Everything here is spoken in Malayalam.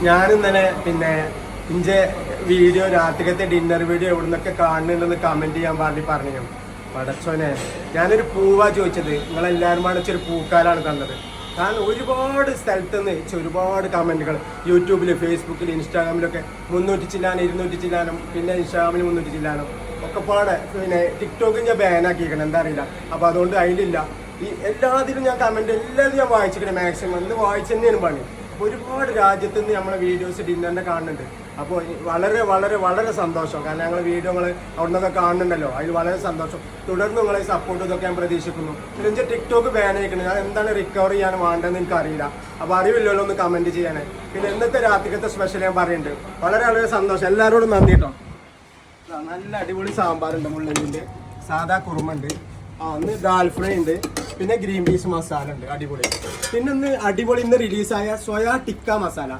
ഞാനിന്നലെ പിന്നെ ഇന്റെ വീഡിയോ രാത്രികത്തെ ഡിന്നർ വീഡിയോ എവിടുന്നൊക്കെ കാണുന്നുണ്ടെന്ന് കമന്റ് ചെയ്യാൻ വേണ്ടി പറഞ്ഞു. പടച്ചോനെ, ഞാനൊരു പൂവാ ചോദിച്ചത്, നിങ്ങളെല്ലാവരും വെച്ചൊരു പൂക്കാലാണ് തന്നത്. കാരണം ഒരുപാട് സ്ഥലത്ത് നിന്ന് ഒരുപാട് കമന്റുകൾ യൂട്യൂബിൽ, ഫേസ്ബുക്കിൽ, ഇൻസ്റ്റാഗ്രാമിലൊക്കെ 300 ചില്ലാനും 200 ചില്ലാനും പിന്നെ ഇൻസ്റ്റാഗ്രാമിൽ 300 ചില്ലാനും ഒക്കെ പാടെ. പിന്നെ ടിക്ടോക്ക് ഞാൻ ബാനാക്കിയിരിക്കണം, എന്താ അറിയില്ല. അപ്പോൾ അതുകൊണ്ട് അതിലില്ല. ഈ എല്ലാത്തിലും ഞാൻ കമന്റ് എല്ലാവരും ഞാൻ വായിച്ചിരിക്കണം. മാക്സിമം ഇന്ന് വായിച്ചു തന്നെയാണ് പണി. ഒരുപാട് രാജ്യത്ത് നിന്ന് നമ്മളെ വീഡിയോസ് ഡിന്നറിനെ കാണുന്നുണ്ട്. അപ്പോൾ വളരെ വളരെ വളരെ സന്തോഷം. കാരണം ഞങ്ങൾ വീഡിയോ അവിടെ നിന്നൊക്കെ കാണുന്നുണ്ടല്ലോ, അതിൽ വളരെ സന്തോഷം. തുടർന്ന് നിങ്ങളെ സപ്പോർട്ട് ഇതൊക്കെ ഞാൻ പ്രതീക്ഷിക്കുന്നു. പിന്നെ ടിക്ടോക്ക് ബാൻ ആയിക്കണം. ഞാൻ എന്താണ് റിക്കവർ ചെയ്യാൻ വേണ്ടതെന്ന് എനിക്കറിയില്ല. അപ്പോൾ അറിവില്ലല്ലോ ഒന്ന് കമന്റ് ചെയ്യാനേ. പിന്നെ ഇന്നത്തെ രാത്രിക്കത്തെ സ്പെഷ്യൽ ഞാൻ പറയുന്നുണ്ട്. വളരെ വളരെ സന്തോഷം. എല്ലാവരോടും നന്ദി കേട്ടോ. നല്ല അടിപൊളി സാമ്പാറുണ്ട്, മുള്ളലിൻ്റെ സാധാ കുറുമുണ്ട്, അന്ന് ദാൽ ഫ്രൈ ഉണ്ട്, പിന്നെ ഗ്രീൻ പീസ് മസാല ഉണ്ട്, അടിപൊളി. പിന്നെ ഇന്ന് അടിപൊളി ഇന്ന് റിലീസായ സോയ ടിക്ക മസാല,